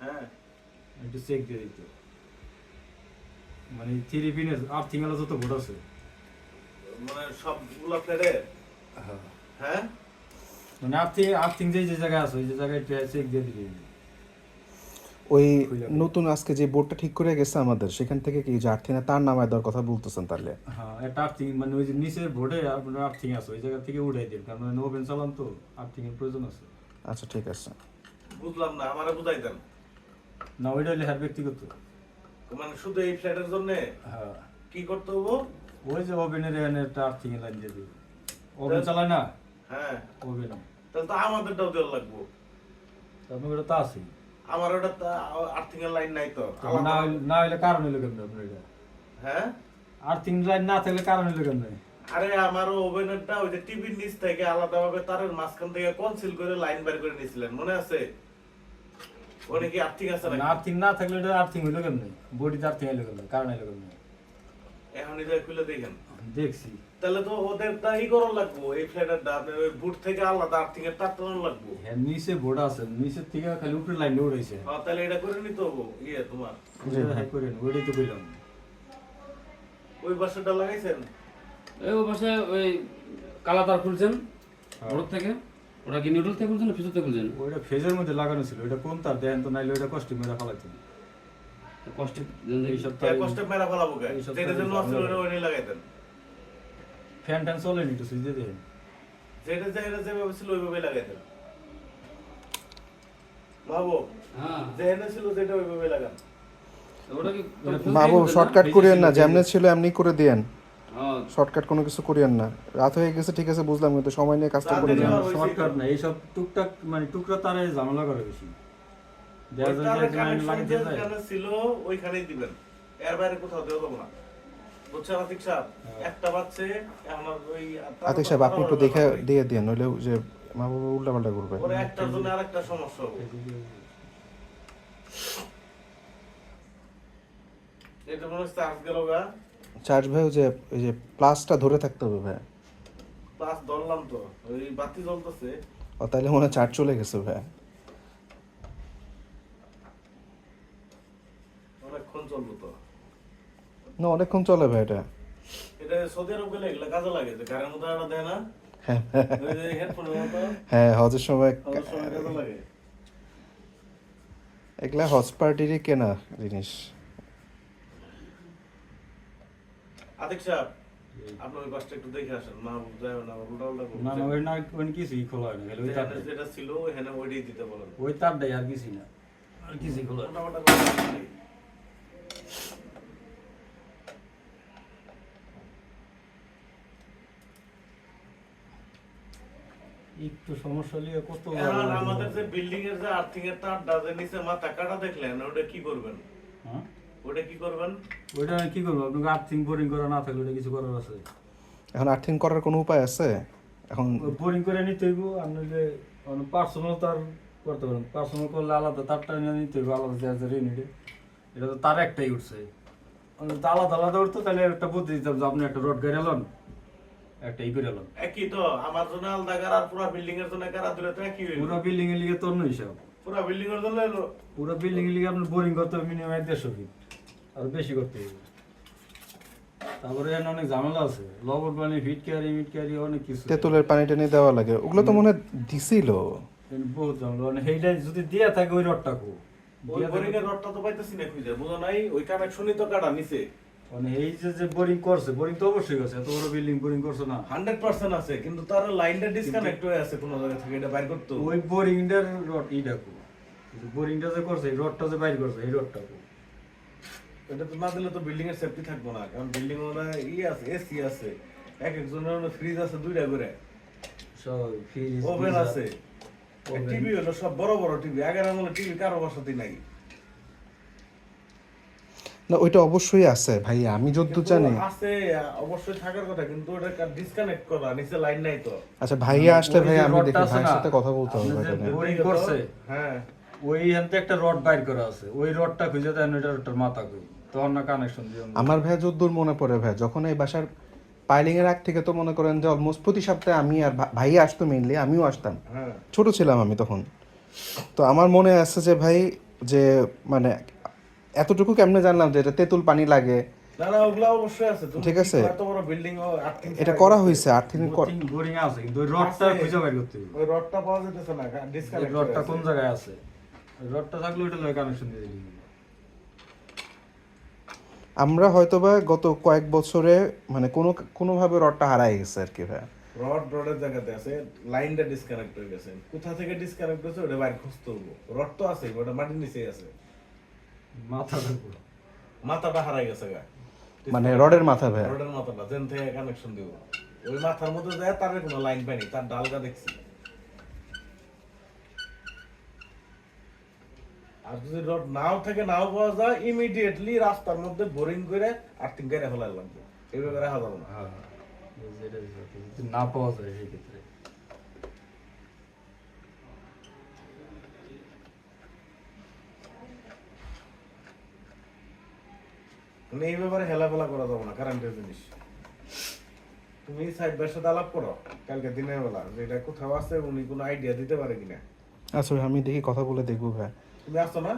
হ্যাঁ একটু চেক দিয়ে দিত মানে থ্রি পিনের আর্থিং আলো যত বোর্ড আছে মানে সবগুলা ফেরে হ্যাঁ মানে আর্থিং যে যে জায়গায় আছে ওই যে জায়গায় চেক দিয়ে দিবি ওই নতুন আজকে যে বোর্ডটা ঠিক করে গেছে আমাদের সেখান থেকে কি যে আর্থিনা তার নামায় দেওয়ার কথা বলতেছেন তাহলে? হ্যাঁ একটা আর্থিং মানে ওই যে নিচের বোর্ডে আপনার আর্থিং আছে ওই জায়গা থেকে উঠাই দিন কারণ ওপেন চালান তো আর্থিং এর প্রয়োজন আছে। আচ্ছা ঠিক আছে। বুঝলাম না, আমারে বুঝাই দেন। না ওইটা হলে হ্যার ব্যক্তিগত মানে শুধু এই ফ্ল্যাটের জন্য হ্যাঁ কি করতে হবে? ওই যে ওভেনের এখানে একটা আর্থিং এর লাইন দিয়ে দিবি ওভেন চালায় না হ্যাঁ ওভেন তাহলে তো আমাদেরটাও দেওয়া লাগবো। তারপর ওটা তো আছে আমার ওটা আর্থিং এর লাইন নাই তো। না হইলে কারণ হইলো কেমন আপনার এটা হ্যাঁ আর্থিং লাইন না থাকলে কারণ হইলো কেমন? আরে আমার ওভেনেরটা ওই যে টিভির নিচ থেকে আলাদাভাবে তারের মাঝখান থেকে কনসিল করে লাইন বের করে নিয়েছিলেন, মনে আছে? ওখানে কি আর্থিং আছে নাকি? আর্থিং না থাকলে এটা আর্থিং হইলো কেমন? বডিতে আর্থিং হইলো কেমন? কারণ হইলো কেমন? এখন এটা খুলে দেখেন। দেখছি তাহলে তো ওদের তাই করার লাগবো, এই ফ্ল্যাটেরটা আপনার ওই বুট থেকে আলাদা আর্থিং এর তার টানানো লাগবো। হ্যাঁ নিচে বোর্ড আছে নিচের থেকে খালি উপরে লাইন উড়াইছে তাহলে এটা করে নিতে হবো তোমার হাই করেন ওইটাই তো কইলাম। ওই বাসাটা লাগাইছেন? এই ও পাশে ওই কালা তার খুলছেন বড় থেকে, ওটা কি নিউট্রাল থেকে খুলছেন না ফিজর থেকে খুলছেন? ওইটা ফেজের মধ্যে লাগানো ছিল ওইটা কোন তার দেখেন তো নাইলে ওইটা কষ্ট মেরে ফেলাইতেন কষ্ট এই সপ্তাহে কষ্ট মেরা ফেলাবো কে? এই সপ্তাহে যেটা জন্য আসলে ওটা ওই লাগাইতেন। ফ্যান ট্যান চলেনি একটু সুইচ দিয়ে দেখেন যেটা যেভাবে ছিল ওইভাবে লাগাইতেন। ভাবো হ্যাঁ যেখানে ছিল যেটা ওইভাবে লাগান। ওটা কি বাবু শর্টকাট করিয়েন না, যেমনে ছিল এমনি করে দিয়েন, হ্যাঁ শর্টকাট কোনো কিছু করিয়েন না। রাত হয়ে গেছে ঠিক আছে বুঝলাম, কিন্তু সময় নিয়ে কাজটা করে দেন। শর্টকাট না এইসব টুকটাক মানে টুকরা তারে ঝামেলা করে বেশি দেখা যায় যে লাইন লাগিয়ে যায় যেখানে ছিল ওইখানেই দিবেন, এর বাইরে কোথাও দেওয়া যাবে না। বুঝছেন আতিক সাহেব? একটা বাচ্চে এখন আর ওই আতিক সাহেব আপনি একটু দেখে দিয়ে দিন, নইলে যে মা বাবা উল্টাপাল্টা করবে। ওরা একটার জন্য আরেকটা সমস্যা হবে। এটা মনে হচ্ছে চার্জ গেল গা। চার্জ ভাই ওই যে প্লাসটা ধরে থাকতে হবে ভাই। প্লাস ধরলাম তো, ওই বাতি জ্বলতেছে। ও তাইলে মনে হয় চার্জ চলে গেছে ভাই। অনেকক্ষণ চলবো তো। না অনেকক্ষণ চলে ভাই এটা। এটা সৌদি আরব গেলে এগুলা কাজে লাগে, যে গাড়ির মতো একটা দেয় না, ওই যে হেডফোনের মতো, হ্যাঁ হজের সময় ওদের সময় কাজে লাগে। এগুলা হজ পার্টিরই কেনা জিনিস। আতিক সাহেব আপনি ওই বাসটা একটু দেখে আসেন, না যায় না উল্টা উল্টা করুন। না না ওই না ওই কিছুই খোলা হয় না খালি ওই তারটাই যেটা ছিল ওখানে ওইটাই দিতে বলেন। ওই তারটাই আর কিছুই না আর কিছুই খোলা হয় না। মোটামুটি করে দিই। একটু সমস্যা হলে কত এখন আমাদের যে বিল্ডিং এর যে আর্থিং এর তারটা যে নিচে মাথা কাটা দেখলেন, ওটা কি করবেন? হ্যাঁ ওটা কি করবেন? ওইটা কি করবো আপনাকে আর্থিং বোরিং করা না থাকলে ওটা কিছু করার আছে? এখন আর্থিং করার কোনো উপায় আছে এখন? বোরিং করে নিতে হইব আপনাকে পার্সোনাল তার করতে পারেন, পার্সোনাল করলে আলাদা তারটা নিয়ে নিতে হইব আলাদা চার্জার ইউনিটে। এটা তো তার একটাই উঠছে তো আলাদা আলাদা উঠতো তাহলে একটা বুদ্ধি দিতাম যে আপনি একটা রড গাড়ি এলেন একটা ই করে এলেন। একই তো, আমার জন্য আলাদা গাড়া আর পুরো বিল্ডিং এর জন্য গাড়া দূরে তো একই হইলো। পুরো বিল্ডিং এর লিগে তোর হিসাব পুরো বিল্ডিং এর জন্য এলো। পুরো বিল্ডিং এর লিগে আপনার বোরিং করতে হবে মিনিমাম 150 ফিট আর বেশি করতে হবে। তারপরে এখানে অনেক ঝামেলা আছে, লবণ পানি ফিট ক্যারি মিট ক্যারি অনেক কিছু তেঁতুলের পানি টানি দেওয়া লাগে, ওগুলো তো মনে হয় দিছিল। বহুত ঝামেলা মানে সেইটা যদি দিয়া থাকে ওই রডটা কো ওই বোরিং এর রডটা তো পাইতেছি না খুঁজে, বুঝো নাই? ওই কানেকশনই তো কাটা নিছে। মানে এই যে বোরিং করছে, বোরিং তো অবশ্যই আছে, এত বড় বিল্ডিং বোরিং করছে না 100% আছে, কিন্তু তার লাইনটা ডিসকানেক্ট হয়ে আছে কোন জায়গা থেকে, এটা বাইর করতে হবে। ওই বোরিংটার রড ইটা কো বোরিংটা যে করছে এই রডটা যে বাইর করছে এই রডটা কো এটা তো না দিলে তো বিল্ডিং এর সেফটি থাকবো না, কারণ বিল্ডিং এর আছে, এসি আছে, এক একজনের ফ্রিজ আছে দুইটা করে, সব ফ্রিজ ওভেন আছে, টিভি হলো সব বড় বড় টিভি। আগের আমলে টিভি কারো বাসাতেই নাই। না ওইটা অবশ্যই আছে ভাই, আমি যতদূর জানি। আছে অবশ্যই থাকার কথা, কিন্তু ওটা ডিসকানেক্ট করা, নিচে লাইন নাই তো। আচ্ছা ভাইয়া আসলে ওই ভাই যে আমি রডটা দেখি আছে ভাইয়ের না, সাথে কথা বলতে হবে আপনি যে এটা নিয়ে। বোরিং করছে হ্যাঁ ওই হাতে একটা রড বাইর করা আছে, ওই রডটা খুঁজে দেন ওইটার মাথা কই তখন না কানেকশন দিও। আমার ভাই যতদূর মনে পড়ে ভাই, যখন এই বাসার পাইলিং এর আগ থেকে তো মনে করেন যে অলমোস্ট প্রতি সপ্তাহে আমি আর ভাইয়া আসতো, মেইনলি আমিও আসতাম, হ্যাঁ ছোট ছিলাম আমি তখন। তো আমার মনে আছে যে ভাই যে মানে এতটুকু কেমনে জানলাম যে এটা তেঁতুল পানি লাগে? না না ওগুলা অবশ্যই আছে। তুমি ঠিক আছে। এত বড় বিল্ডিং ও আর্থিং এটা করা হয়েছে আর্থিং বোরিং আছে কিন্তু ওই রডটা আছে। খুঁজে বের করতে হবে। ওই রডটা পাওয়া যেতেছে না, এই ডিসকানেক্ট রডটা কোন জায়গায় আছে? ওই রডটা থাকলে ওইটা লয় কানেকশন দিয়ে দিবি। আমরা হয়তোবা গত কয়েক বছরে মানে কোনোভাবে রডটা হারাই গেছে আর কি ভাই। রডের জায়গাতে আছে, লাইনটা ডিসকানেক্ট হয়ে গেছে। কোথা থেকে ডিসকানেক্ট হয়েছে ওটা বাইরে খুঁজতে হবে। রড তো আছে, ওটা মাটির নিচেই আছে। মাথাটা পুরো। মাথাটা হারাই গেছে গা। মানে রডের মাথা ভাই। রডের মাথাটা যেন থেকে কানেকশন দিব। ওই মাথার মধ্যে যায় তার কোনো লাইন পাইনি, তার ডালটা দেখছি। আর যদি রড নাও থেকে নাও পাওয়া যায়, ইমিডিয়েটলি রাস্তার মধ্যে বোরিং করে আর্থিং করে ফেলার লাগবে। এইভাবে রাখা যাবে না। হ্যাঁ, যেটা যদি না পাওয়া যায় সেই ক্ষেত্রে। মানে এই ব্যাপারে হেলাফেলা করা যাবে না, কারেন্টের জিনিস। তুমি সাইড বাই সাথে আলাপ করো কালকে দিনের বেলা, যে এটা কোথাও আছে, উনি কোনো আইডিয়া দিতে পারে কিনা। আচ্ছা ভাই, আমি দেখি কথা বলে দেখবো ভাই। তুমি আসছো না?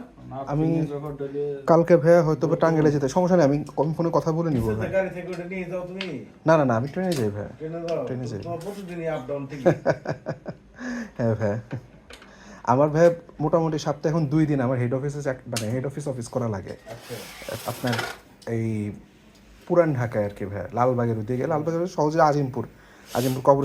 আমি যখন ডেলে- কালকে ভাইয়া হয়তো বা টাঙ্গেলে যেতে সমস্যা নেই, আমি ফোনে কথা বলে নিবো ভাই। গাড়ি থেকে ওটা নিয়ে যাও তুমি, না না না, আমি ট্রেনে যাই ভাই। ট্রেনে যাও। ট্রেনে যাই। তোমার প্রতিদিনই আপ ডাউন থেকে। হ্যাঁ ভাই, আমার ভাই মোটামুটি সপ্তাহে এখন 2 দিন আমার হেড অফিসে মানে হেড অফিস করা লাগে। আচ্ছা আপনার এই পুরান ঢাকায় আর কি ভাই, লালবাগের ওদিকে, লালবাগের সহজে আজিমপুর কবর